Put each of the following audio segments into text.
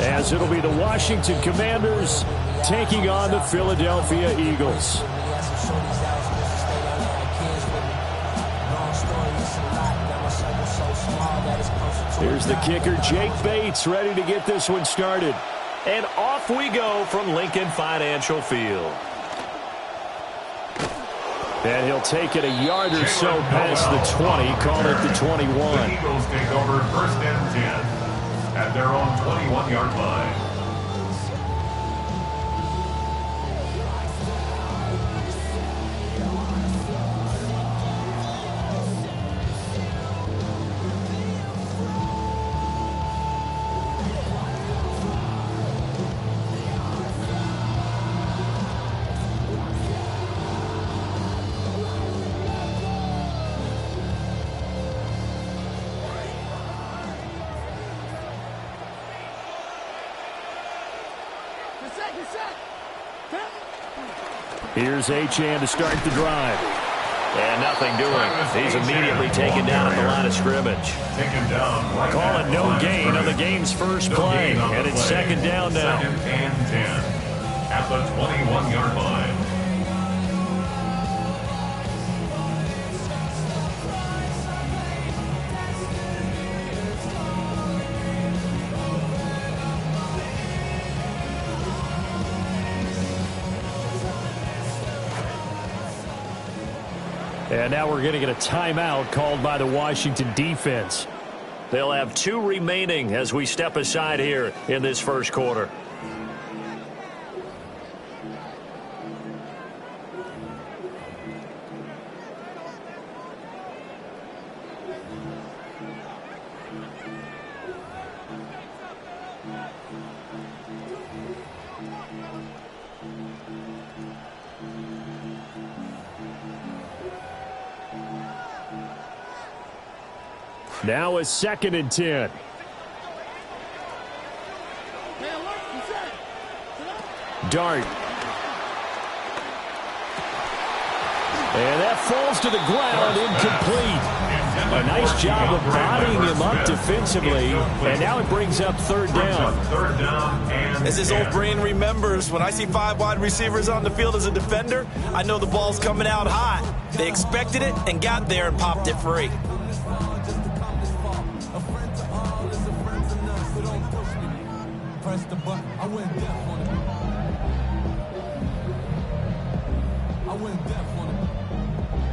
as it'll be the Washington Commanders taking on the Philadelphia Eagles. Here's the kicker, Jake Bates, ready to get this one started. And off we go from Lincoln Financial Field. And he'll take it a yard or so past the 20, call it the 21. The Eagles take over 1st and 10 at their own 21-yard line. Here's Achane to start the drive. And nothing doing. He's immediately taken down at the line of scrimmage. Calling no gain on the game's first play. And it's 2nd down now. 2nd and 10 at the 21-yard line. And now we're going to get a timeout called by the Washington defense. They'll have 2 remaining as we step aside here in this first quarter. Now it's 2nd and 10. Dart. And that falls to the ground, incomplete. A nice job of bodying him up defensively, and now it brings up 3rd down. As his old brain remembers, when I see 5 wide receivers on the field as a defender, I know the ball's coming out hot. They expected it and got there and popped it free.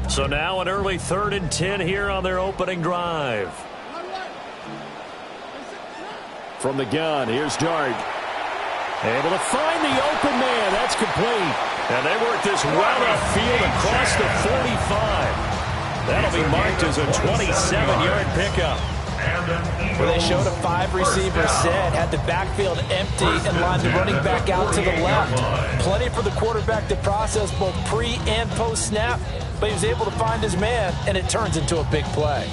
So now an early 3rd and 10 here on their opening drive. From the gun, here's Dart. Able to find the open man. That's complete. And they work this well upfield across the 45. That'll be marked as a 27-yard pickup. Where they showed a 5-receiver set, had the backfield empty, and lined the running back out to the left. Plenty for the quarterback to process both pre- and post-snap, but he was able to find his man, and it turns into a big play.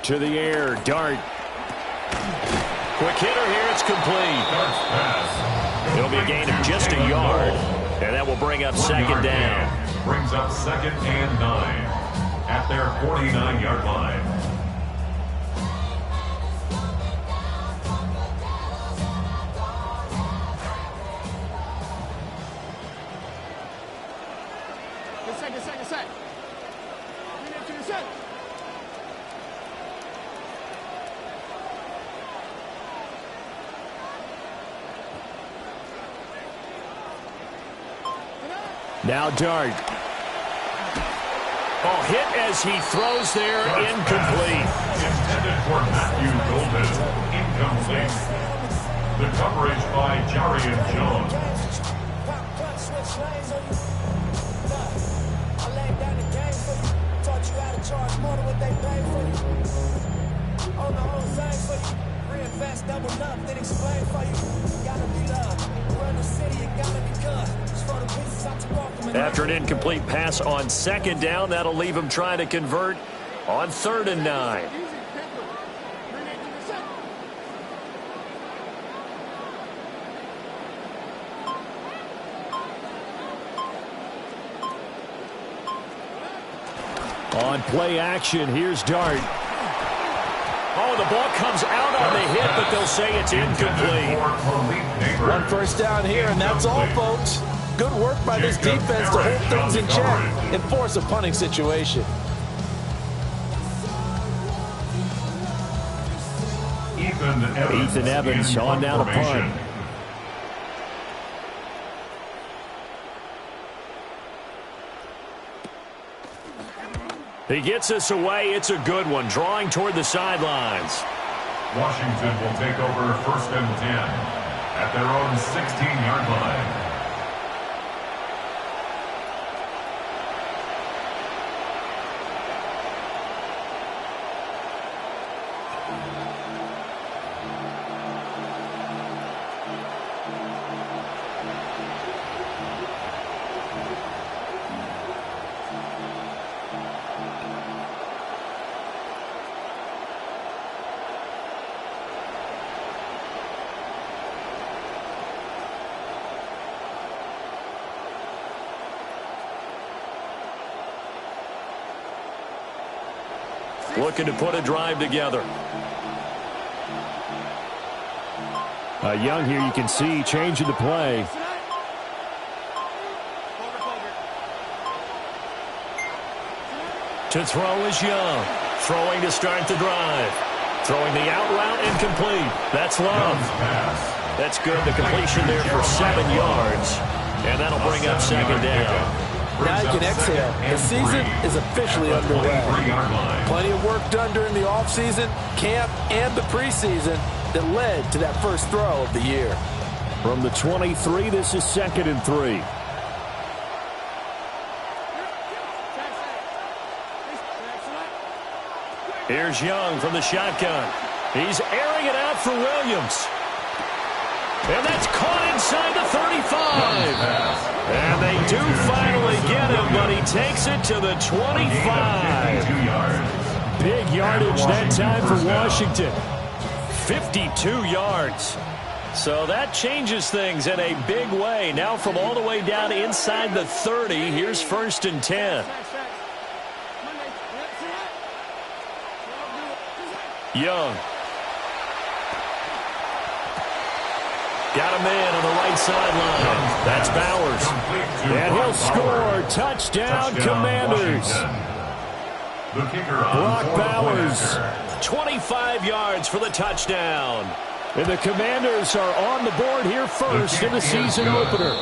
To the air, Dart. Quick hitter here, it's complete. It'll be a gain of just a yard, and that will bring up 2nd down. Brings up 2nd and 9 at their 49-yard line. Now Dart. Oh, hit as he throws there, incomplete. Intended for Matthew Golden, incomplete. The coverage by Jarian Jones. On the whole thing for you. Reinvest, double up, then explain for you. Gotta be love. Run after an incomplete pass on 2nd down. That'll leave him trying to convert on 3rd and 9. On play action, here's Dart. Oh, the ball comes out on the hit, but they'll say it's incomplete. 1 first down here, and that's all, folks. Good work by this defense to hold things in check and force a punting situation. Ethan Evans on down to punt. He gets us away. It's a good one, drawing toward the sidelines. Washington will take over 1st and 10 at their own 16-yard line. Looking to put a drive together. Young here, you can see changing the play. To throw is Young. Throwing to start the drive. Throwing the out route incomplete. That's Love. That's good. The completion there for 7 yards. And that'll bring up 2nd down. Now you can exhale. The season is officially underway. Plenty of work done during the offseason, camp, and the preseason that led to that first throw of the year. From the 23, this is 2nd and 3. Here's Young from the shotgun. He's airing it out for Williams. And that's caught inside the 35. And they do finally get him, but he takes it to the 25. Big yardage that time for Washington. 52 yards. So that changes things in a big way. Now from all the way down inside the 30, here's 1st and 10. Young. Got a man on the right sideline. That's Bowers. And he'll score. Touchdown, Commanders. Brock Bowers. 25 yards for the touchdown. And the Commanders are on the board here first in the season opener.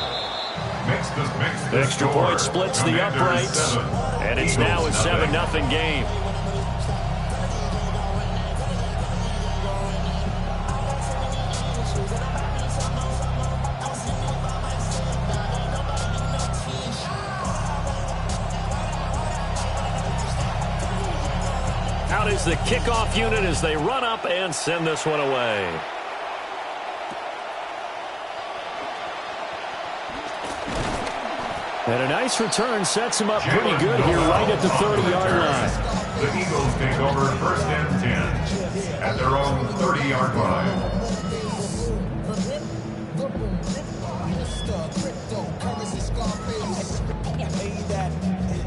Extra point splits the uprights. And it's now a 7-0 game. Out is the kickoff unit as they run up and send this one away. And a nice return sets him up pretty good here right at the 30-yard line. The Eagles take over 1st and 10 at their own 30-yard line.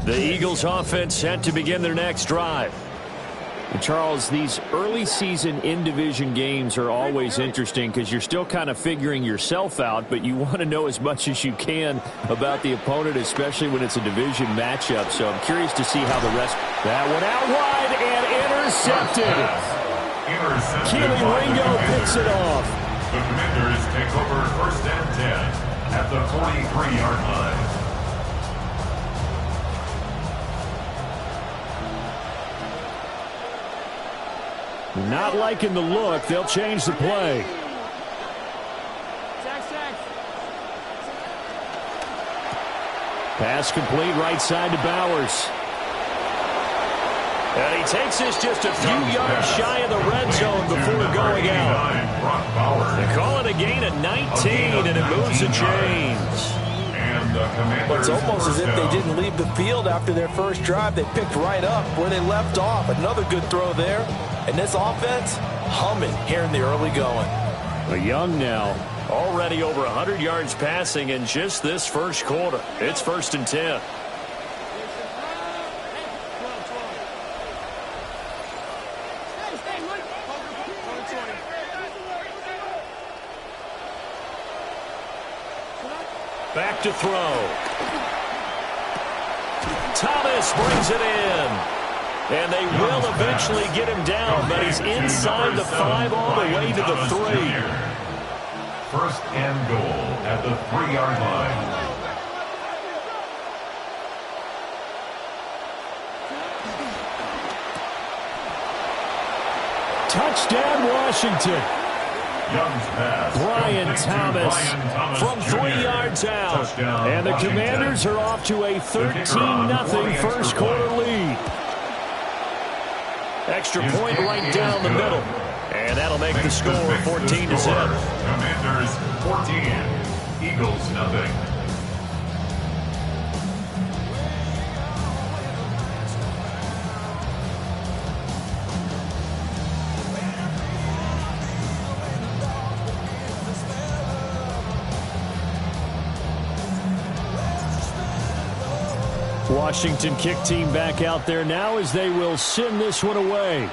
The Eagles offense set to begin their next drive. And Charles, these early season in-division games are always interesting because you're still kind of figuring yourself out, but you want to know as much as you can about the opponent, especially when it's a division matchup. So I'm curious to see how the rest. That one out wide and intercepted. Keely Ringo picks it off. The Commanders take over 1st and 10 at the 43-yard line. Not liking the look. They'll change the play. Pass complete right side to Bowers. And he takes this just a few yards shy of the red zone before going out. Brock Bowers. They call it a gain of 19, and it moves the chains. And the Commanders. But it's almost as if they didn't leave the field after their first drive. They picked right up where they left off. Another good throw there. And this offense, humming here in the early going. Young now, already over 100 yards passing in just this first quarter. It's 1st and 10. Back to throw. Thomas brings it in. And they will eventually get him down, but he's inside the 5 all the way to the 3. 1st and goal at the 3-yard line. Touchdown, Washington. Young's pass. Brian Thomas From 3 yards out. Touchdown, And the Washington. Commanders are off to a 13-0 first quarter lead. Extra point right down the middle. And that'll make the score 14-0. Commanders 14. Eagles nothing. Washington kick team back out there now as they will send this one away.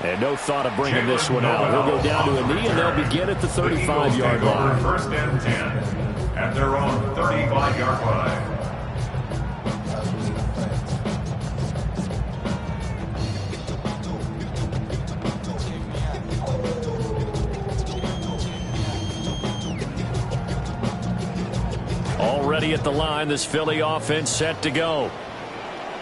And no thought of bringing this one out. He'll go down to a knee, and they'll begin at the 35-yard line. 1st and 10 at their own 35-yard line. Already at the line, this Philly offense set to go.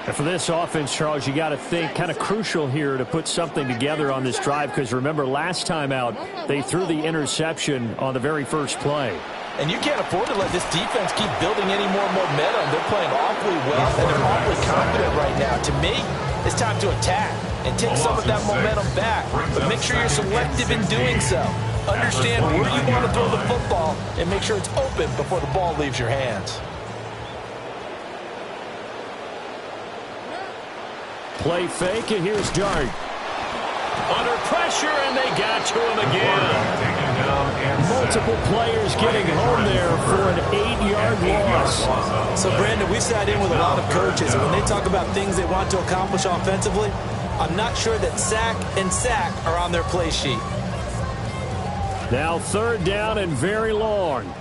And for this offense, Charles, you got to think kind of crucial here to put something together on this drive, because remember last time out they threw the interception on the very first play. And you can't afford to let this defense keep building any more momentum. They're playing awfully well, and they're awfully confident right now. To me, it's time to attack and take some of that momentum back, but make sure you're selective in doing so. Understand where you want to throw the football and make sure it's open before the ball leaves your hands. Play fake, and here's Dart. Under pressure, and they got to him again. Multiple players getting home there for an 8-yard loss. So, Brandon, we sat in with a lot of coaches, and when they talk about things they want to accomplish offensively, I'm not sure that sack and sack are on their play sheet. Now 3rd down and very long.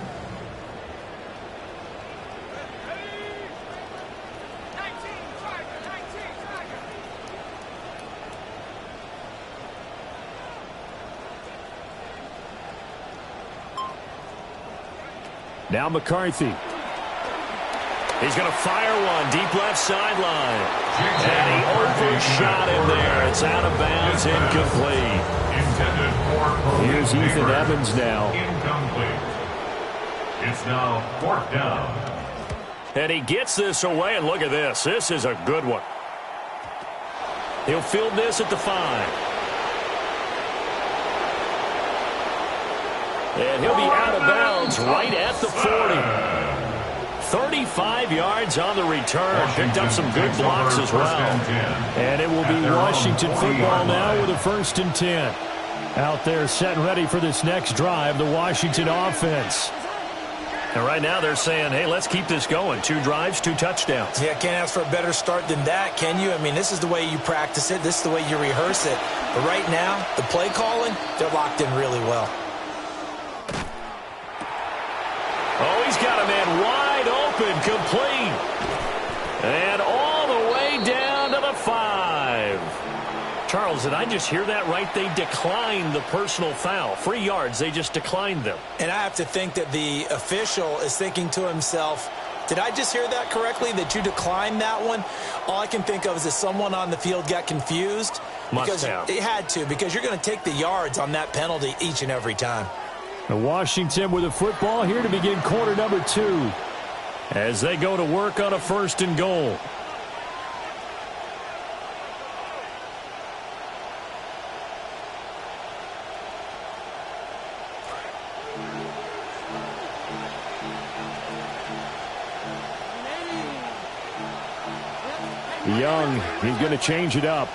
Now McCarthy. He's going to fire one deep left sideline. And he overshot him there. It's out of bounds, incomplete. Here's Ethan Evans now. Incomplete. It's now 4th down. And he gets this away, and look at this. This is a good one. He'll field this at the 5. And he'll be out of bounds right at the 40. 35 yards on the return. Picked up some good blocks as well. And it will be Washington football now with a 1st and 10. Out there set and ready for this next drive, the Washington offense. And right now they're saying, hey, let's keep this going. 2 drives, 2 touchdowns. Yeah, can't ask for a better start than that, can you? I mean, this is the way you practice it. This is the way you rehearse it. But right now, the play calling, they're locked in really well. Oh, he's got a man wide open, complete. And all the way down to the 5. Charles, did I just hear that right? They declined the personal foul. 3 yards, they just declined them. And I have to think that the official is thinking to himself, did I just hear that correctly, that you declined that one? All I can think of is that someone on the field got confused. Must have. It had to, because you're going to take the yards on that penalty each and every time. Washington with a football here to begin quarter number 2. As they go to work on a 1st and goal. Young, he's going to change it up.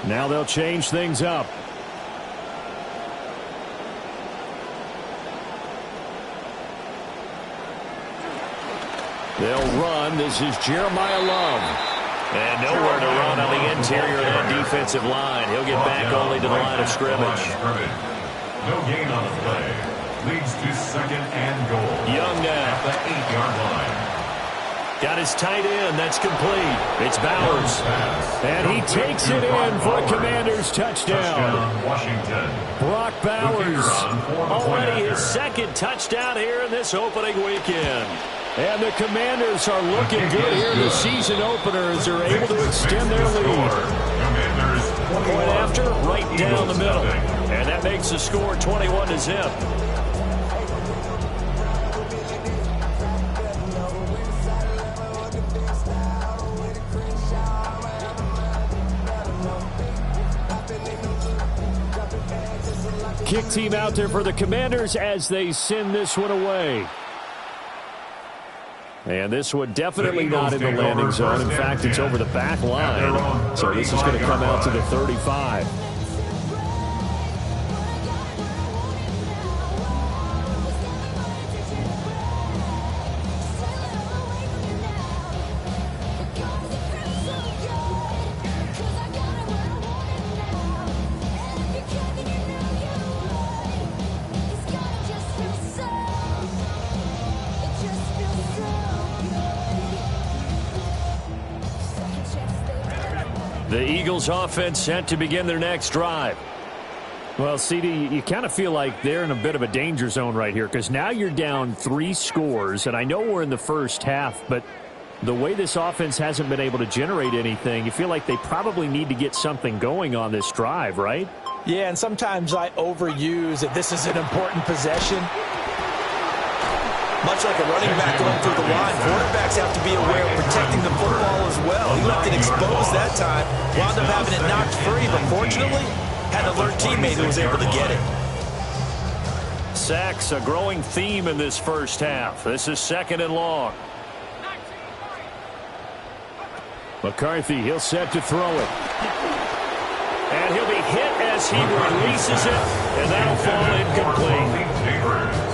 Now they'll change things up. They'll run. This is Jeremiah Love. And nowhere to run on the interior of that defensive line. He'll get back only to the line of scrimmage. No gain on the play. Leads to second and goal. Young now. At the 8-yard line. Got his tight end. That's complete. It's Bowers. And he takes it in for a Commanders touchdown. Washington. Brock Bowers. Already his second touchdown here in this opening weekend. And the Commanders are looking good here in the season opener as they're able to extend their lead. Point after, right down the middle. And that makes the score 21-0. Kick team out there for the Commanders as they send this one away. And this one definitely not in the landing zone. In fact, it's over the back line. So this is going to come out to the 35. The Eagles offense set to begin their next drive. Well, CD, you kind of feel like they're in a bit of a danger zone right here because now you're down 3 scores, and I know we're in the first half, but the way this offense hasn't been able to generate anything, you feel like they probably need to get something going on this drive, right? Yeah, and sometimes I overuse that this is an important possession. Much like a running back going through the line, quarterbacks have to be aware of protecting the football as well. He left it exposed that time, wound up having it knocked free, but fortunately, had an alert teammate who was able to get it. Sacks, a growing theme in this first half. This is second and long. McCarthy, he'll set to throw it. And he'll be hit as he releases it, and that'll fall incomplete.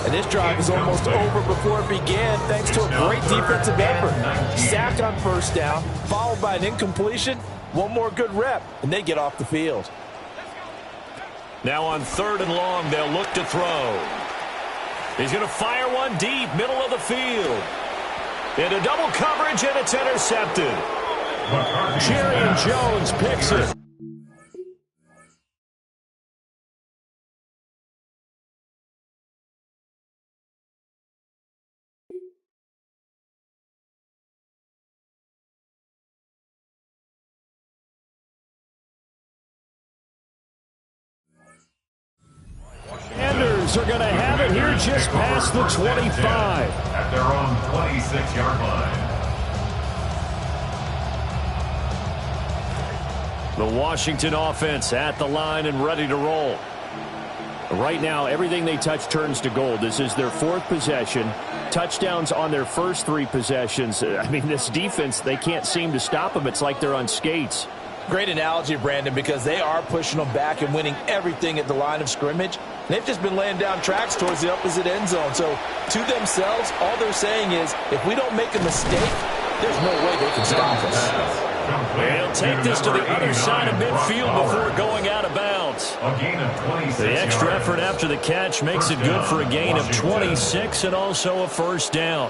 And this drive is almost over before it began thanks to a great defensive effort. Sack on first down, followed by an incompletion. One more good rep, and they get off the field. Now on third and long, they'll look to throw. He's going to fire one deep, middle of the field. Into double coverage, and it's intercepted. Jerry Jones picks it. Commanders are going to have it here just past the 25. At their own 26-yard line. The Washington offense at the line and ready to roll. Right now, everything they touch turns to gold. This is their 4th possession. Touchdowns on their first 3 possessions. I mean, this defense, they can't seem to stop them. It's like they're on skates. Great analogy, Brandon, because they are pushing them back and winning everything at the line of scrimmage. They've just been laying down tracks towards the opposite end zone. So, to themselves, all they're saying is, if we don't make a mistake, there's no way they can stop us. He'll take this to the other side of midfield before going out of bounds. A gain of 26 The extra yards. effort after the catch makes it good for a gain of 26 and also a first down.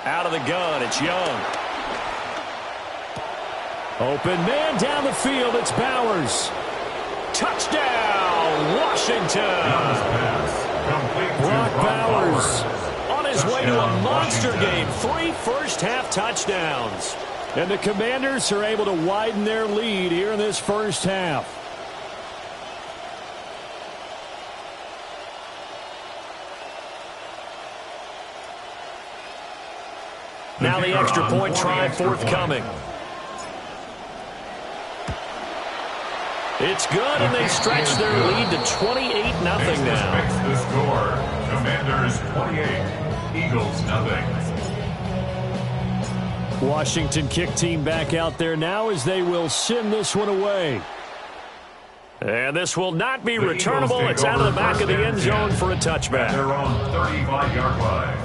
Out of the gun, it's Young. Open man down the field, it's Bowers. Touchdown, Washington. Brock Bowers On his way way to a monster game. 3 first-half touchdowns. And the Commanders are able to widen their lead here in this first half. Now the extra point try forthcoming. It's good, and they stretch their lead to 28-0 now. The score, Commanders 28, Eagles nothing. Washington kick team back out there now as they will send this one away. And this will not be returnable. It's out of the back of the end zone for a touchback. At their own 35-yard line.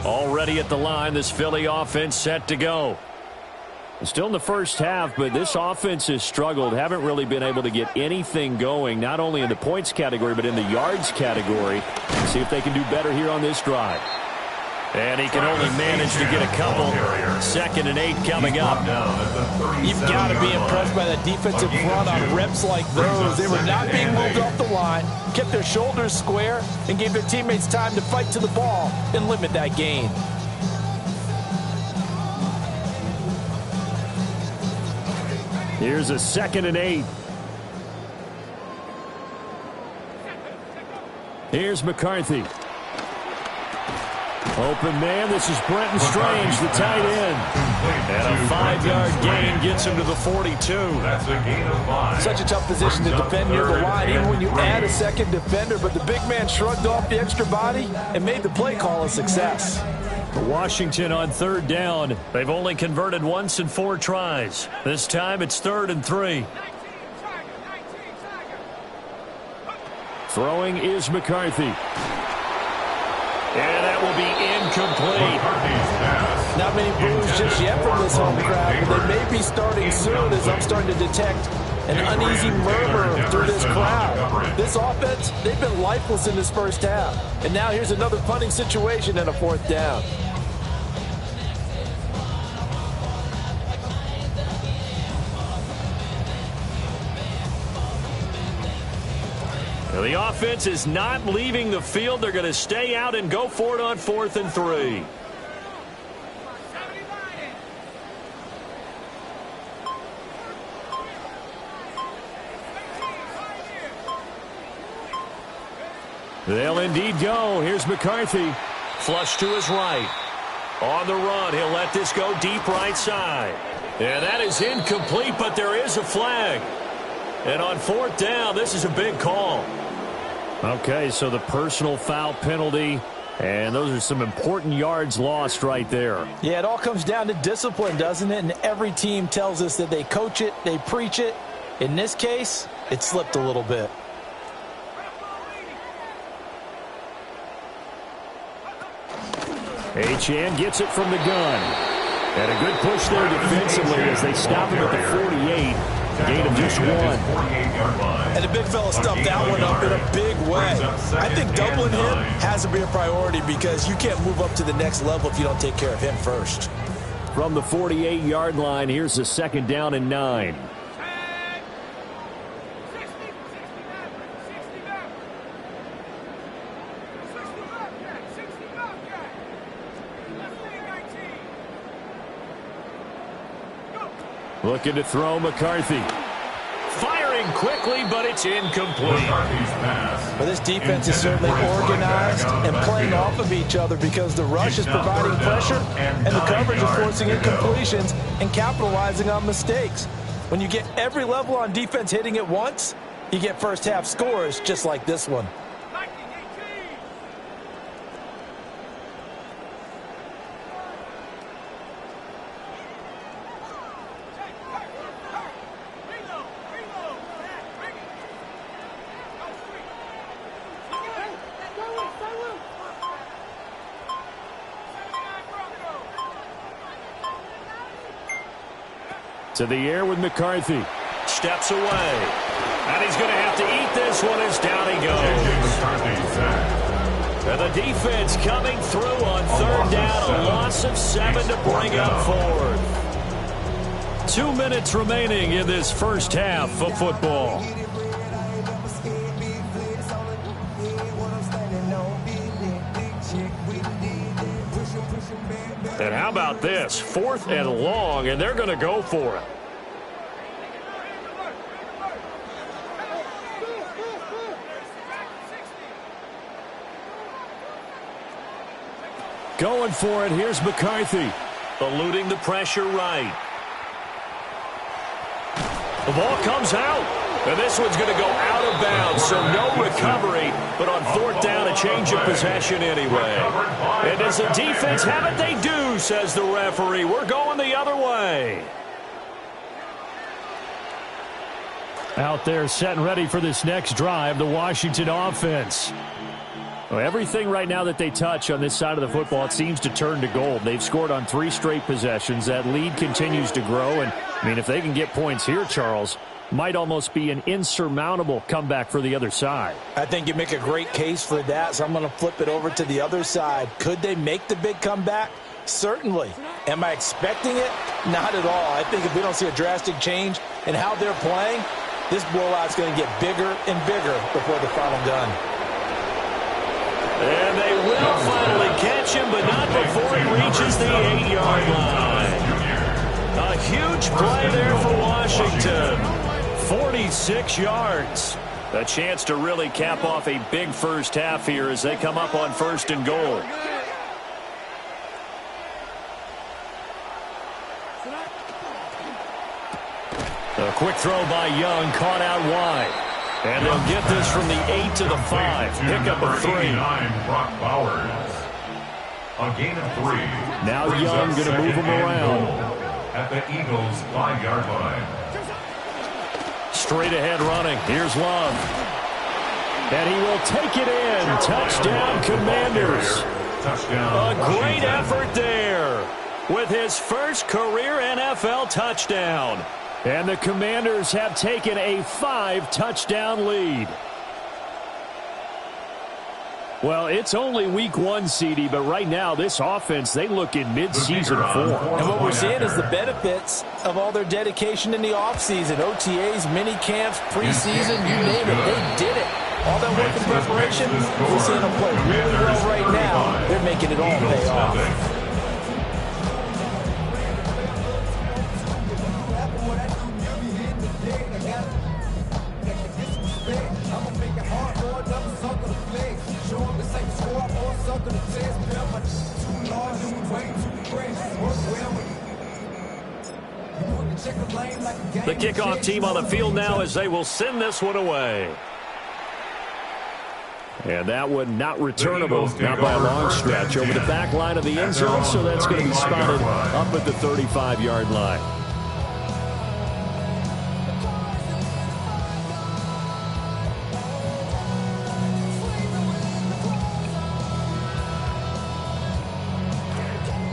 Already at the line, this Philly offense set to go. Still in the first half, but this offense has struggled. Haven't really been able to get anything going, not only in the points category, but in the yards category. See if they can do better here on this drive. And he can only manage to get a couple. 2nd and 8 coming up. You've got to be impressed by that defensive front on reps like those. They were not being moved off the line, kept their shoulders square, and gave their teammates time to fight to the ball and limit that gain. Here's a 2nd and 8. Here's McCarthy. Open man, this is Brenton Strange, the tight end. And a 5-yard gain gets him to the 42. That's a gain of 5. Such a tough position to defend near the line, even when you add a second defender, but the big man shrugged off the extra body and made the play call a success. Washington on 3rd down. They've only converted once in 4 tries. This time it's 3rd and 3. Throwing is McCarthy. And that will be incomplete. Not many boos just yet from this home crowd, but they may be starting soon as I'm starting to detect an uneasy murmur through this crowd. This offense, they've been lifeless in this first half. And now here's another punting situation and a 4th down. The offense is not leaving the field. They're going to stay out and go for it on 4th and 3. They'll indeed go. Here's McCarthy. Flush to his right. On the run, he'll let this go deep right side. And that is incomplete, but there is a flag. And on 4th down, this is a big call. Okay, so the personal foul penalty, and those are some important yards lost right there. Yeah, it all comes down to discipline, doesn't it? And every team tells us that they coach it, they preach it. In this case, it slipped a little bit. Achane gets it from the gun. And a good push there defensively as they stop him at the 48. Gain of just 1. And the big fella stuffed that one up in a big way. I think doubling him has to be a priority because you can't move up to the next level if you don't take care of him first. From the 48-yard line, here's the 2nd down and 9. Looking to throw McCarthy. Firing quickly, but it's incomplete. Well, this defense is certainly organized and playing off of each other because the rush is providing pressure and the coverage is forcing incompletions and capitalizing on mistakes. When you get every level on defense hitting at once, you get first half scores just like this one. To the air with McCarthy. Steps away. And he's going to have to eat this one as down he goes. And the defense coming through on 3rd down. A loss of 7 to bring up 4th. 2 minutes remaining in this first half of football. And how about this? 4th and long, and they're going to go for it. Going for it. Here's McCarthy. Eluding the pressure right. The ball comes out. And this one's going to go out of bounds, so no recovery. But on 4th down, a change of possession anyway. And does the defense have it? They do, says the referee. We're going the other way. Out there set and ready for this next drive, the Washington offense. Well, everything right now that they touch on this side of the football, it seems to turn to gold. They've scored on 3 straight possessions. That lead continues to grow. And, I mean, if they can get points here, Charles, might almost be an insurmountable comeback for the other side. I think you make a great case for that, so I'm going to flip it over to the other side. Could they make the big comeback? Certainly. Am I expecting it? Not at all. I think if we don't see a drastic change in how they're playing, this blowout's going to get bigger and bigger before the final gun. And they will finally catch him, but not before he reaches the 8-yard line. A huge play there for Washington. 46 yards. A chance to really cap off a big first half here as they come up on 1st and goal. A quick throw by Young, caught out wide. And they'll get this from the 8 to the 5. Pick up a 3. Brock Bowers. A gain of 3. Now Young going to move him around. At the Eagles' 5-yard line. Straight ahead running. Here's Love. And he will take it in. Touchdown, Commanders. Touchdown. A great effort there with his first career NFL touchdown. And the Commanders have taken a 5-touchdown lead. Well, it's only week 1, CD, but right now this offense, they look in mid-season form. And what we're seeing is the benefits of all their dedication in the offseason. OTAs, mini camps, preseason, you name it, they did it. All that work in preparation, we're seeing them play really well right now. They're making it all pay off. The kickoff team on the field now as they will send this one away. And that one not returnable, not by a long stretch, over the back line of the end zone, so that's going to be spotted up at the 35-yard line.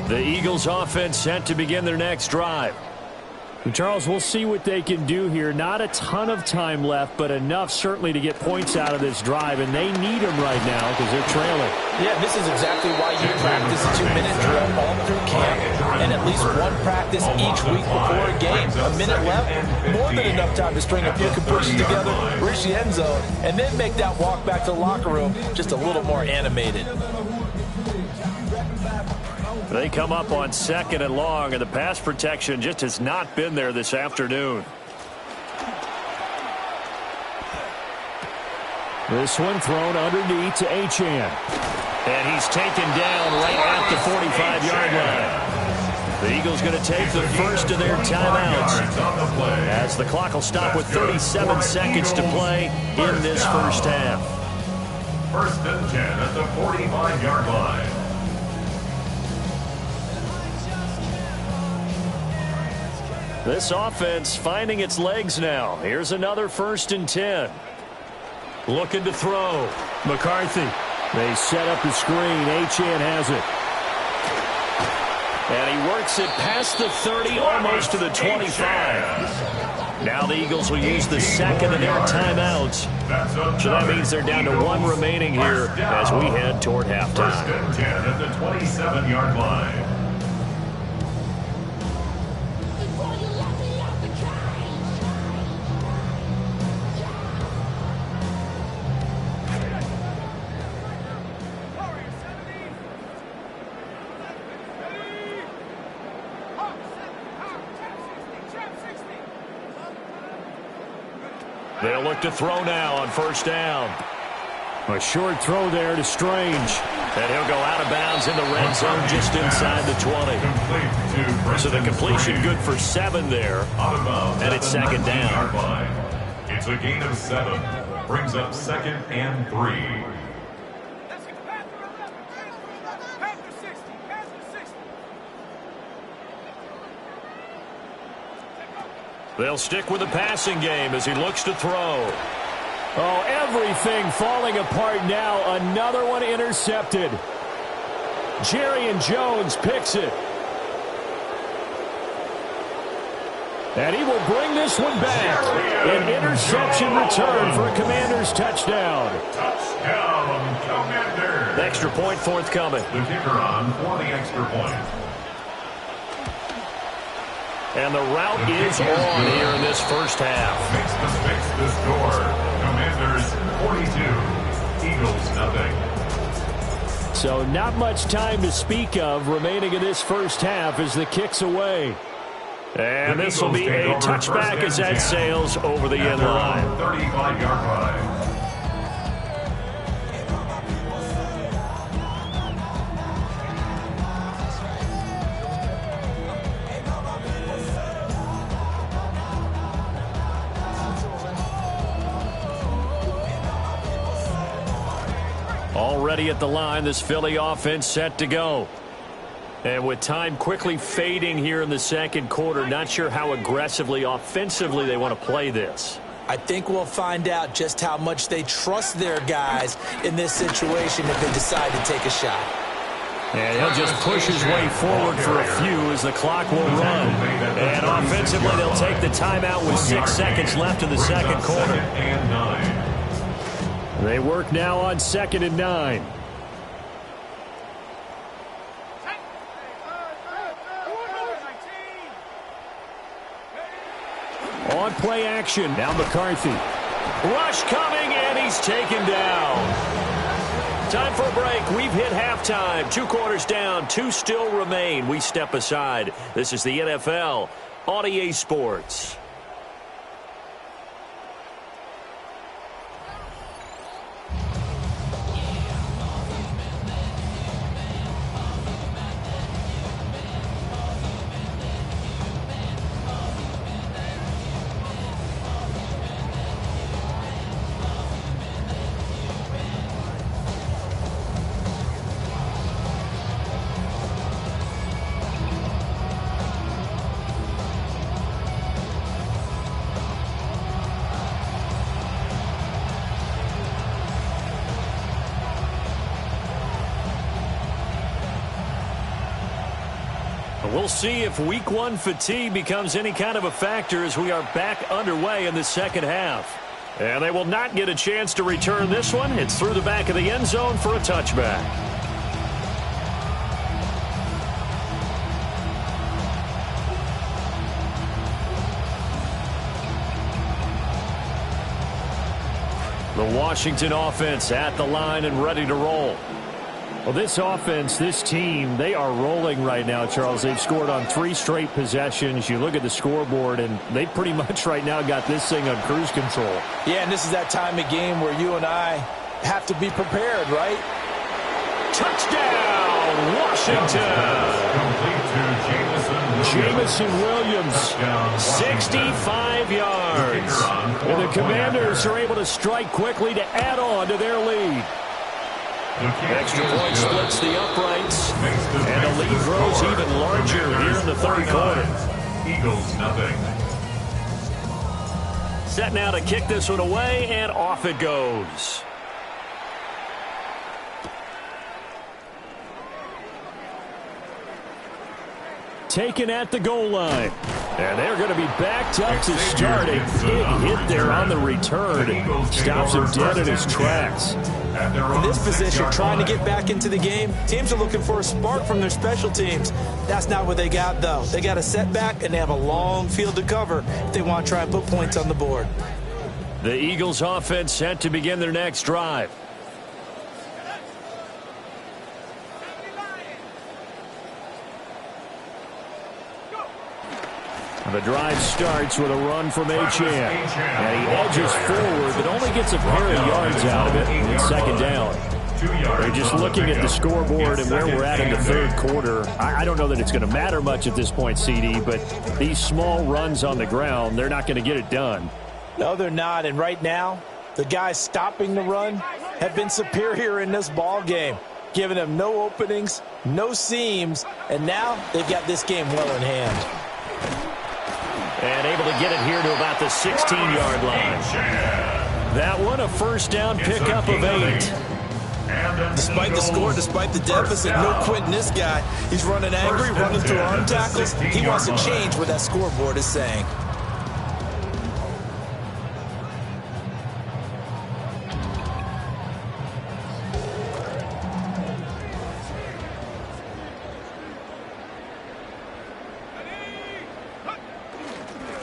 The Eagles offense set to begin their next drive. And Charles, we'll see what they can do here. Not a ton of time left, but enough certainly to get points out of this drive, and they need them right now because they're trailing. Yeah, this is exactly why you practice a 2-minute drill all through camp and at least one practice each week before a game. A minute left, more than enough time to string a few completions together, reach the end zone, and then make that walk back to the locker room just a little more animated. They come up on 2nd and long, and the pass protection just has not been there this afternoon. This one thrown underneath to Achane. And he's taken down right at the 45-yard line. The Eagles going to take the first of their timeouts as the clock will stop with 37 seconds to play in this first half. 1st and 10 at the 45-yard line. This offense finding its legs now. Here's another 1st and 10. Looking to throw. McCarthy. They set up the screen. Achane has it. And he works it past the 30, almost to the 25. Now the Eagles will use the 2nd of their timeouts. So that means they're down to 1 remaining here as we head toward halftime. 1st and 10 at the 27-yard line. They'll look to throw now on first down. A short throw there to Strange. And he'll go out of bounds in the red zone just inside the 20. So the completion good for 7 there. And it's second down. It's a gain of 7. Brings up 2nd and 3. They'll stick with the passing game as he looks to throw. Oh, everything falling apart now. Another one intercepted. Jerry Jones picks it. And he will bring this one back. An interception return for a Commanders touchdown. Touchdown, Commanders. Extra point forthcoming. The kicker on for the extra point. And the route is on here in this first half. Makes the score. Commanders 42, Eagles nothing. So not much time to speak of remaining in this first half as the kick's away. And this will be a touchback as that sails over the end line. 35-yard line. Already at the line, this Philly offense set to go. And with time quickly fading here in the second quarter, not sure how aggressively, offensively they want to play this. I think we'll find out just how much they trust their guys in this situation if they decide to take a shot. And he'll just push his way forward for a few as the clock will run. And offensively, they'll take the timeout with 6 seconds left in the second quarter. They work now on 2nd and 9. On play action. Now McCarthy. Rush coming, and he's taken down. Time for a break. We've hit halftime. 2 quarters down. 2 still remain. We step aside. This is the NFL on EA Sports. We'll see if week 1 fatigue becomes any kind of a factor as we are back underway in the second half. And they will not get a chance to return this one. It's through the back of the end zone for a touchback. The Washington offense at the line and ready to roll. Well, this offense, this team, they are rolling right now, Charles. They've scored on 3 straight possessions. You look at the scoreboard, and they pretty much right now got this thing on cruise control. Yeah, and this is that time of game where you and I have to be prepared, right? Touchdown, Washington! Jameson Williams, 65 yards. And the Commanders are able to strike quickly to add on to their lead. Extra point splits the uprights, and the lead grows even larger here in the third quarter. Eagles nothing. Set now to kick this one away, and off it goes. Taken at the goal line. And they're going to be backed up to start. A big hit there on the return. Stops him dead in his tracks. In this position, trying to get back into the game, teams are looking for a spark from their special teams. That's not what they got, though. They got a setback, and they have a long field to cover if they want to try and put points on the board. The Eagles offense set to begin their next drive. The drive starts with a run from Achane. And he edges forward, but only gets a pair of yards out of it. And it's second down. They're just looking at the scoreboard and where we're at in the third quarter. I don't know that it's going to matter much at this point, CD, but these small runs on the ground, they're not going to get it done. No, they're not. And right now, the guys stopping the run have been superior in this ball game, giving them no openings, no seams, and now they've got this game well in hand. And able to get it here to about the 16-yard line. That one, a first down pickup of 8. Despite the score, despite the deficit, no quitting this guy. He's running angry, running through arm tackles. He wants to change what that scoreboard is saying.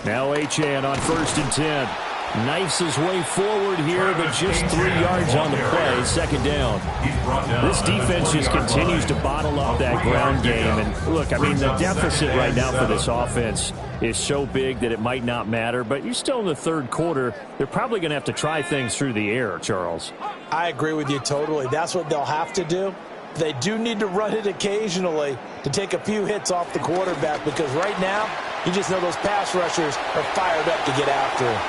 Now Achane on 1st and 10. Knifes his way forward here, but just 3 yards on the play. Second down. This defense just continues to bottle up that ground game. And look, I mean, the deficit right now for this offense is so big that it might not matter. But you're still in the third quarter. They're probably going to have to try things through the air, Charles. I agree with you totally. That's what they'll have to do. They do need to run it occasionally to take a few hits off the quarterback, because right now, you just know those pass rushers are fired up to get after him.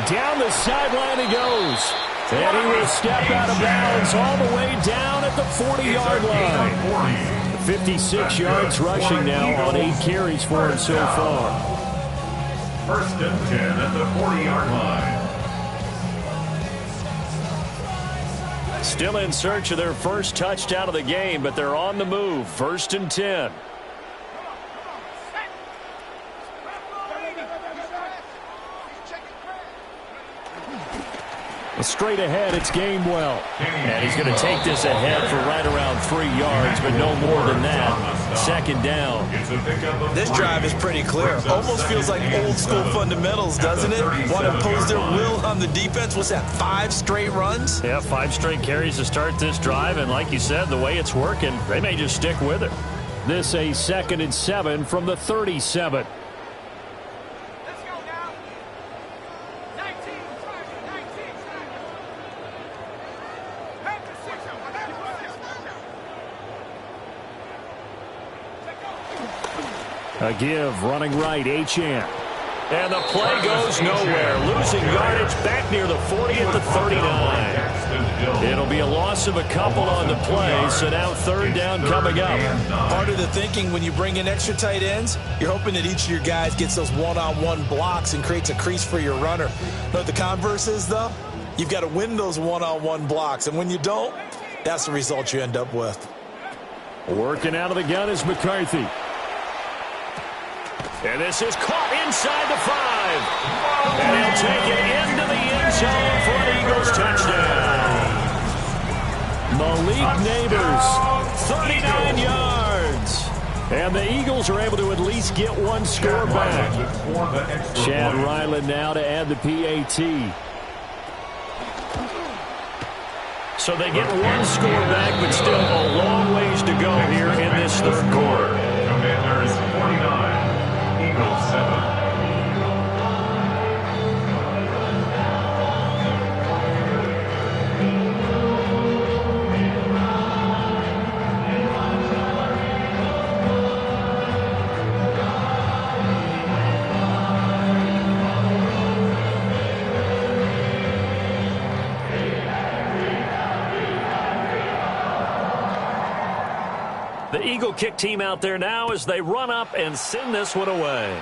Down the sideline he goes. And he will step out of bounds all the way down at the 40-yard line. 56 yards rushing now on 8 carries for him so far. 1st and 10 at the 40-yard line. Still in search of their first touchdown of the game, but they're on the move. 1st and 10. Straight ahead, it's Gainwell. And he's going to take this ahead for right around 3 yards, but no more than that. Second down. This drive is pretty clear. Almost feels like old school fundamentals, doesn't it? Want to impose their will on the defense. What's that, 5 straight runs? Yeah, 5 straight carries to start this drive. And like you said, the way it's working, they may just stick with it. This a 2nd and 7 from the 37. A give, running right, Achane. And the play goes nowhere. Losing yardage back near the 40 at the 39. It'll be a loss of a couple on the play, so now 3rd down coming up. Part of the thinking when you bring in extra tight ends, you're hoping that each of your guys gets those one-on-one blocks and creates a crease for your runner. Know what the converse is, though? You've got to win those one-on-one blocks, and when you don't, that's the result you end up with. Working out of the gun is McCarthy. And this is caught inside the 5. And he'll take it into the end zone for an Eagles touchdown. Malik Neighbors, 39 yards. And the Eagles are able to at least get one score back. Chad Ryland now to add the PAT. So they get one score back, but still a long ways to go here in this third quarter. Commanders 49, Eagles 7. The Eagle kick team out there now as they run up and send this one away.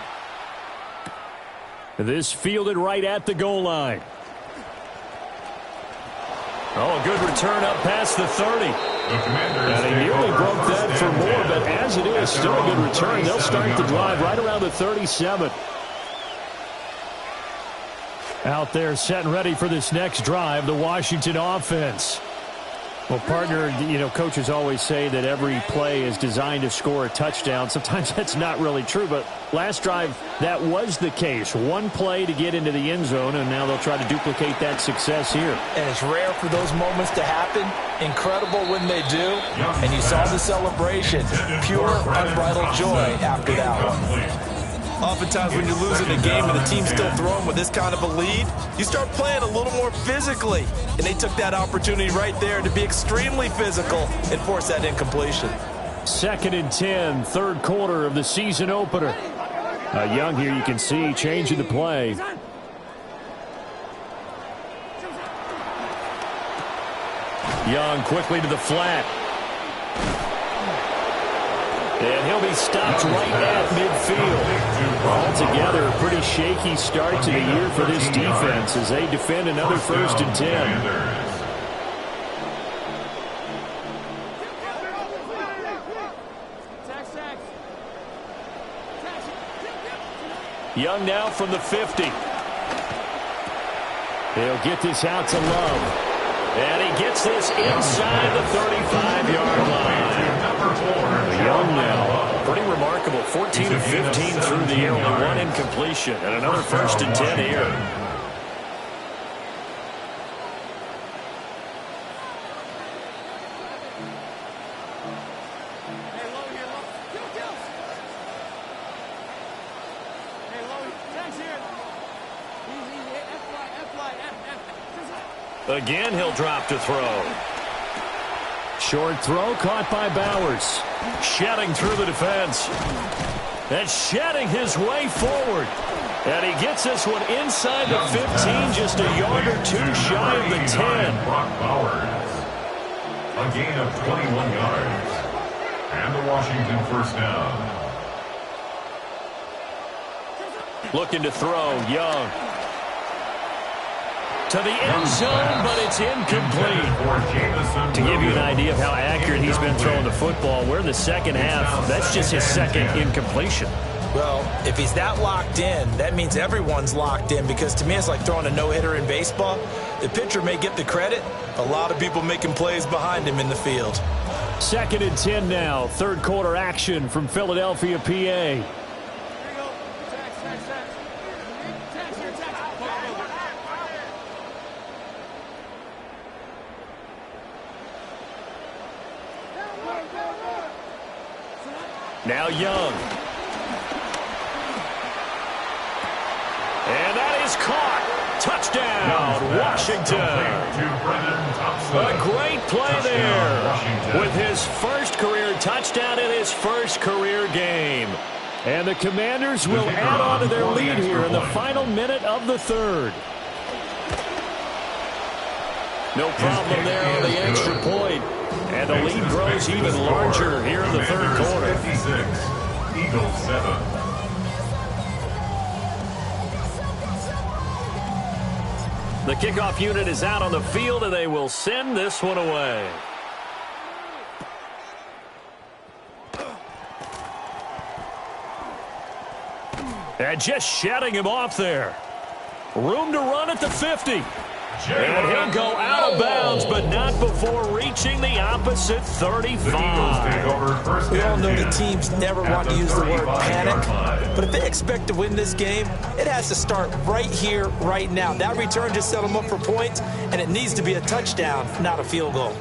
This fielded right at the goal line. Oh, a good return up past the 30. And he nearly broke that for more, but as it is, still a good return. They'll start the drive right around the 37. Out there set and ready for this next drive, the Washington offense. Well, partner, you know, coaches always say that every play is designed to score a touchdown. Sometimes that's not really true, but last drive, that was the case. One play to get into the end zone, and now they'll try to duplicate that success here. And it's rare for those moments to happen. Incredible when they do. And you saw the celebration. Pure, unbridled joy after that one. Oftentimes when you're losing a game and the team's still throwing with this kind of a lead, you start playing a little more physically. And they took that opportunity right there to be extremely physical and force that incompletion. 2nd and 10, third quarter of the season opener. Young here, you can see, changing the play. Young quickly to the flat. And he'll be stopped right at midfield. Altogether, a pretty shaky start to the year for this defense as they defend another 1st and 10. Young now from the 50. He'll get this out to Love. And he gets this inside the 35-yard line. Young now. Pretty remarkable. 14 of 15 through the air. Only one incompletion. And another 1st and 10 here. Again, he'll drop to throw. Short throw caught by Bowers. Shedding through the defense. And shedding his way forward. And he gets this one inside the 15, just a yard or two shy of the 10. Brock Bowers. A gain of 21 yards. And the Washington 1st down. Looking to throw, Young. To the end zone, but it's incomplete. To give you an idea of how accurate he's been throwing the football, we're in the second half. That's just his 2nd incompletion. Well, if he's that locked in, that means everyone's locked in, because to me it's like throwing a no-hitter in baseball. The pitcher may get the credit. A lot of people making plays behind him in the field. 2nd and 10 now. Third quarter action from Philadelphia, PA. Now Young. And that is caught. Touchdown, Washington. A great play there with his first career touchdown in his first career game. And the Commanders will add on to their lead here in the final minute of the 3rd. No problem there on the extra point. And the lead grows even larger here in the 3rd quarter. 56, Eagles 7. The kickoff unit is out on the field, and they will send this one away. And just shedding him off there. Room to run at the 50. And he'll go out of bounds, but not before reaching the opposite 35. We all know the teams never want to use the word panic, but if they expect to win this game, it has to start right here, right now. That return just set them up for points, and it needs to be a touchdown, not a field goal.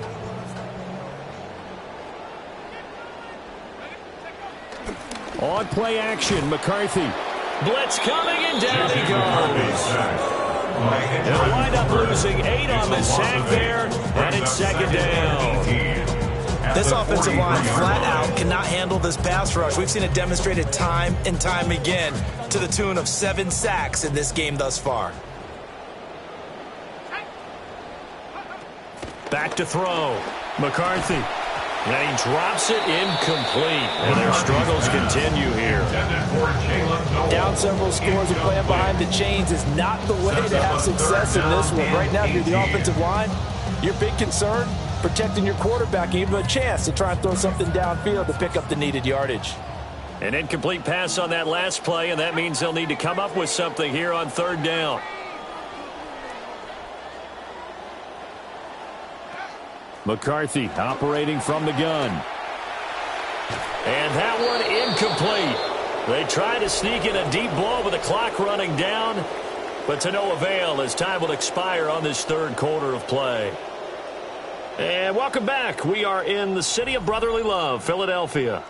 On play action, McCarthy. Blitz coming, and down he goes. They'll wind up losing 8 on the sack there, and it's 2nd down. This offensive line flat out cannot handle this pass rush. We've seen it demonstrated time and time again to the tune of 7 sacks in this game thus far. Back to throw. McCarthy. And he drops it incomplete. And their struggles continue here. Down several scores and playing behind the chains is not the way to have success in this one. Right now, if you're the offensive line, your big concern, protecting your quarterback, even a chance to try and throw something downfield to pick up the needed yardage. An incomplete pass on that last play, and that means they'll need to come up with something here on 3rd down. McCarthy operating from the gun. And that one incomplete. They try to sneak in a deep ball with the clock running down, but to no avail as time will expire on this 3rd quarter of play. And welcome back. We are in the city of brotherly love, Philadelphia.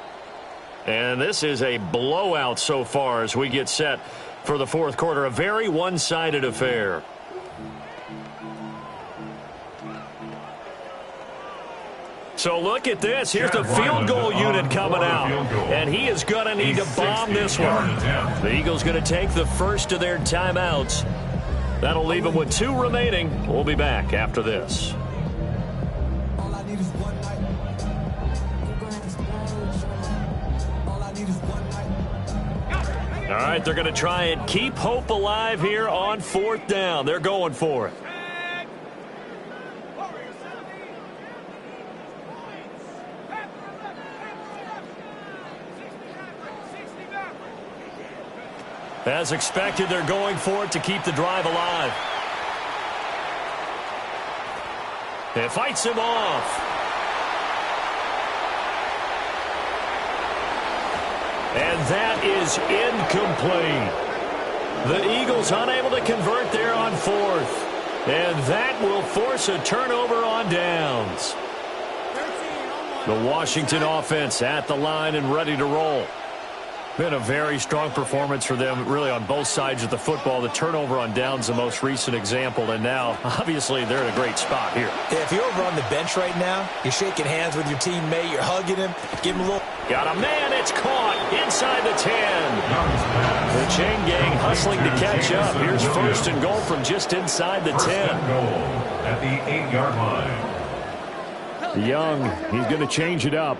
And this is a blowout so far as we get set for the fourth quarter. A very one-sided affair. So look at this. Here's the field goal unit coming out. And he is going to need to bomb this one. The Eagles going to take the first of their timeouts. That'll leave them with 2 remaining. We'll be back after this. All right, they're going to try and keep hope alive here on 4th down. They're going for it. As expected, they're going for it to keep the drive alive. It fights him off. And that is incomplete. The Eagles unable to convert there on 4th. And that will force a turnover on downs. The Washington offense at the line and ready to roll. Been a very strong performance for them, really, on both sides of the football. The turnover on downs, the most recent example, and now, obviously, they're in a great spot here. Yeah, if you're over on the bench right now, you're shaking hands with your teammate, you're hugging him, give him a little... Got a man, it's caught inside the 10. The chain gang hustling to catch up. Here's 1st and goal from just inside the 10. Goal at the 8-yard line. Young, he's going to change it up.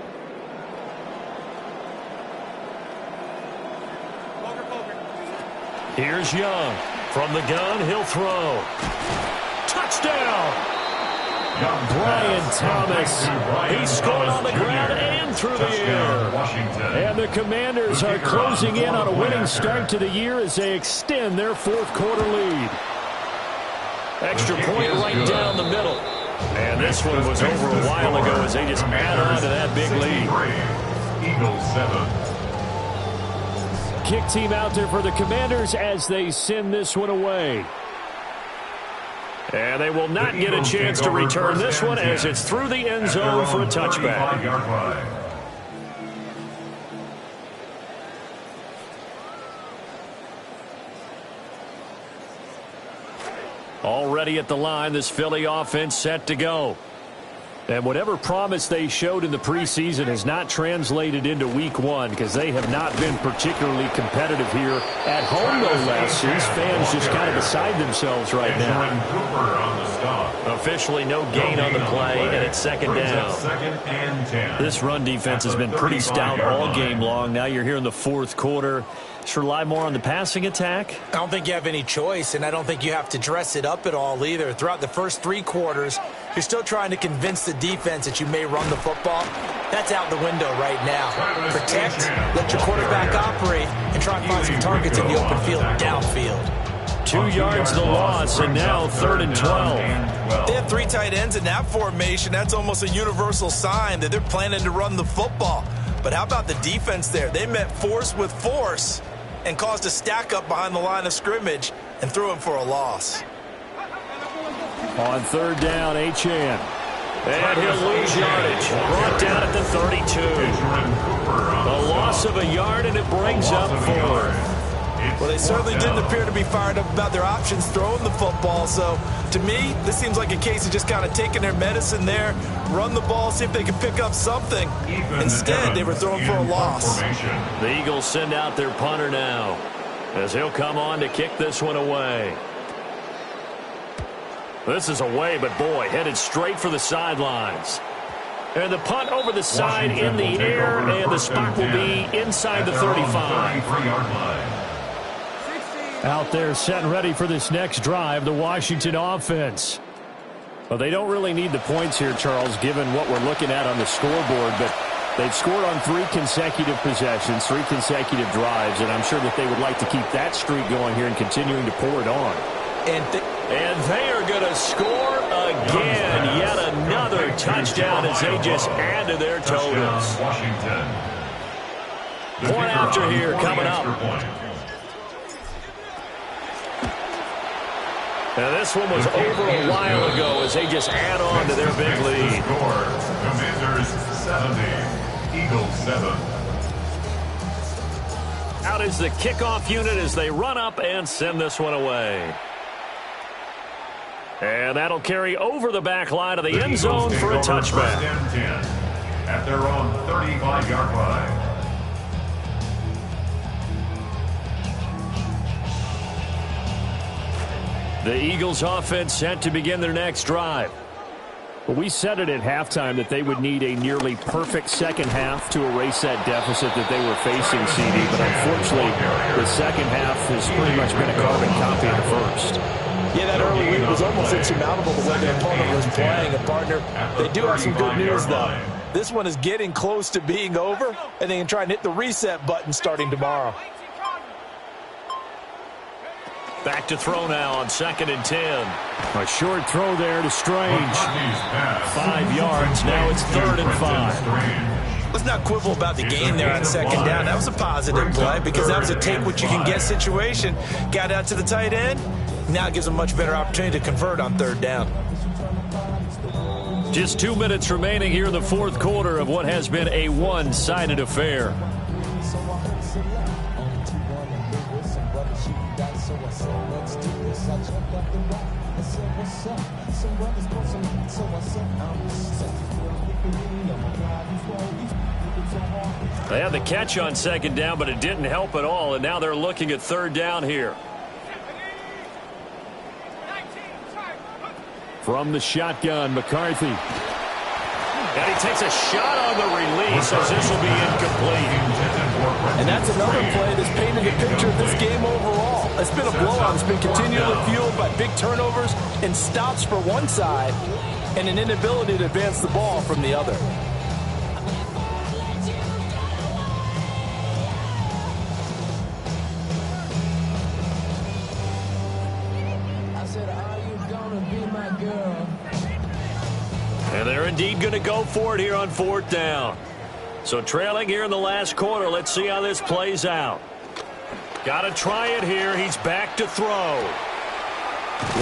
Here's Young. From the gun, he'll throw. Touchdown! Brian Thomas. He scored on the ground and through the air. And the Commanders are closing in on a winning start to the year as they extend their 4th quarter lead. Extra point right down the middle. And this one was over a while ago as they just add on to that big lead. Eagles 7. Kick team out there for the Commanders as they send this one away. And they will not get a chance to return this one as it's through the end zone for a touchback. Already at the line, this Philly offense set to go. And whatever promise they showed in the preseason has not translated into week 1 because they have not been particularly competitive here at home, no less. These fans just kind of beside themselves right now. Officially no gain on the play, and it's 2nd down. This run defense has been pretty stout all game long. Now you're here in the 4th quarter. Should rely more on the passing attack? I don't think you have any choice, and I don't think you have to dress it up at all either. Throughout the first 3 quarters, you're still trying to convince the defense that you may run the football. That's out the window right now. Protect, let your quarterback operate, and try and find some targets in the open field downfield. 2 yards the loss, and now 3rd and 12. They have 3 tight ends in that formation. That's almost a universal sign that they're planning to run the football. But how about the defense there? They met force with force and caused a stack up behind the line of scrimmage and threw him for a loss. On 3rd down, Achane. And he'll lose yardage. Brought down at the 32. A loss of a yard, and it brings up 4th. Well, they certainly didn't appear to be fired up about their options throwing the football. So, to me, this seems like a case of just kind of taking their medicine there, run the ball, see if they can pick up something. Instead, they were throwing for a loss. The Eagles send out their punter now as he'll come on to kick this one away. This is away, but boy, headed straight for the sidelines. And the punt over the side in the air, and the spot will be inside the 35. Out there set and ready for this next drive, the Washington offense. Well, they don't really need the points here, Charles, given what we're looking at on the scoreboard, but they've scored on 3 consecutive possessions, 3 consecutive drives, and I'm sure that they would like to keep that streak going here and continuing to pour it on. And they are going to score again. Yet another touchdown as they just add to their totals. Point after here coming up. And this one was over a while ago as they just add on to their big lead. Commanders 70, Eagles 7. out is the kickoff unit as they run up and send this one away. And that'll carry over the back line of the end zone for a touchback. First and 10 at their own 35-yard line. The Eagles offense set to begin their next drive. Well, we said it at halftime that they would need a nearly perfect second half to erase that deficit that they were facing, CD. But unfortunately, the second half has pretty much been a carbon copy of the first. Yeah, that early lead was almost insurmountable the way the opponent was playing. And, partner, they do have some good news, though. This one is getting close to being over, and they can try and hit the reset button starting tomorrow. Back to throw now on 2nd and 10. A short throw there to Strange. 5 yards. Now it's 3rd and 5. Let's not quibble about the gain there on 2nd down. That was a positive play because that was a take-what-you-can-get situation. Got out to the tight end. Now it gives a much better opportunity to convert on 3rd down. Just 2 minutes remaining here in the 4th quarter of what has been a one-sided affair. They had the catch on 2nd down, but it didn't help at all, and now they're looking at 3rd down here. From the shotgun, McCarthy. And he takes a shot on the release as this will be incomplete. And that's another play that's painted a picture of this game overall. It's been a blowout. It's been continually fueled by big turnovers and stops for one side and an inability to advance the ball from the other. And they're indeed going to go for it here on 4th down. So trailing here in the last quarter. Let's see how this plays out. Got to try it here. He's back to throw.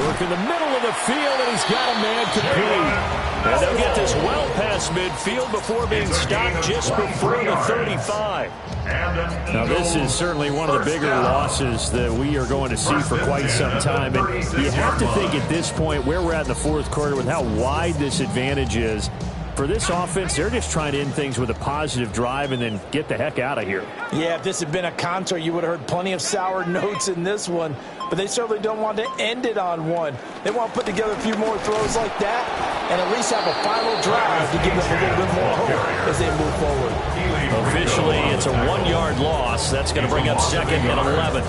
Work in the middle of the field, and he's got a man complete. And they'll get this well past midfield before being stopped just before the 35. Now, this is certainly one of the bigger losses that we are going to see for quite some time. And you have to think at this point where we're at in the 4th quarter with how wide this advantage is. For this offense, they're just trying to end things with a positive drive and then get the heck out of here. Yeah, if this had been a contour, you would have heard plenty of sour notes in this one. But they certainly don't want to end it on one. They want to put together a few more throws like that and at least have a final drive to give them a little bit more hope as they move forward. Officially, it's a 1-yard loss. That's going to bring up 2nd and 11.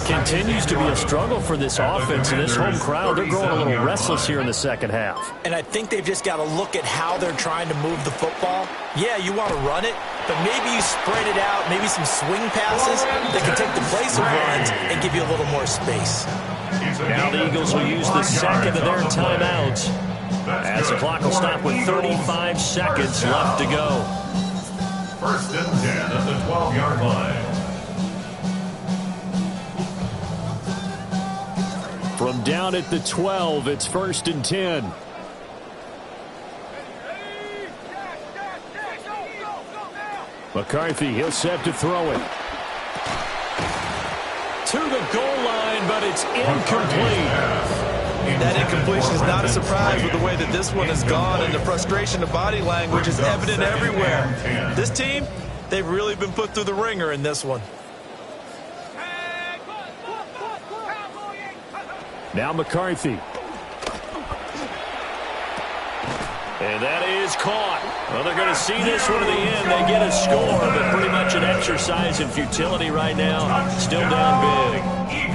Continues to be a struggle for this offense and this home crowd. They're growing a little restless here in the second half. And I think they've just got to look at how they're trying to move the football. Yeah, you want to run it, but maybe you spread it out, maybe some swing passes that can take the place of runs and give you a little more space. Now the Eagles will use the second of their timeouts as the clock will stop with 35 seconds left to go. 1st and 10 at the 12-yard line. From down at the 12, it's 1st and 10. McCarthy, he'll set to throw it. To the goal line, but it's incomplete. That incompletion is not a surprise with the way that this one has gone, and the frustration of body language is evident everywhere. This team, they've really been put through the ringer in this one. Now McCarthy. And that is caught. Well, they're going to see this one to the end. They get a score, but pretty much an exercise in futility right now. Still down big.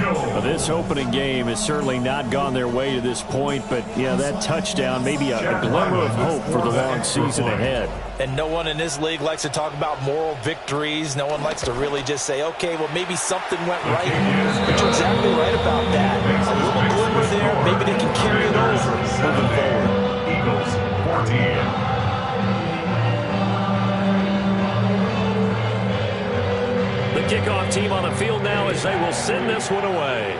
Well, this opening game has certainly not gone their way to this point, but, yeah, that touchdown, maybe a glimmer of hope for the long season ahead. And no one in this league likes to talk about moral victories. No one likes to really just say, okay, well, maybe something went right. But you're exactly right about that. A little glimmer there. Maybe they can carry it over moving forward. Eagles 14. The kickoff team on the field now as they will send this one away.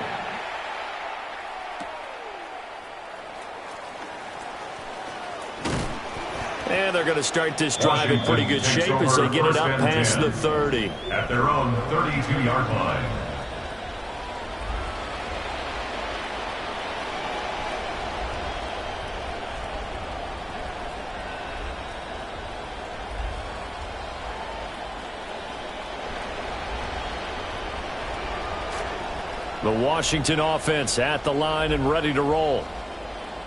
And they're they're going to start this drive in pretty good shape as they get it up past the 30. At their own 32-yard line. The Washington offense at the line and ready to roll.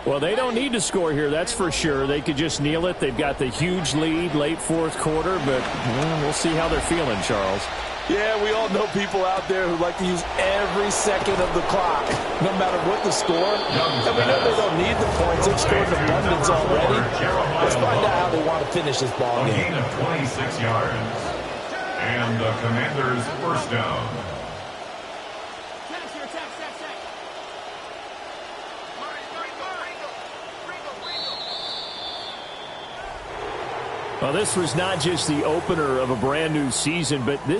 Well, they don't need to score here, that's for sure. They could just kneel it. They've got the huge lead late fourth quarter, but we'll see how they're feeling, Charles. Yeah, we all know people out there who like to use every second of the clock, no matter what the score. And we know they don't need the points. They've scored in abundance already. Let's find out how they want to finish this ball A game. gain of 26 yards. And the Commanders' first down. Well, this was not just the opener of a brand new season, but this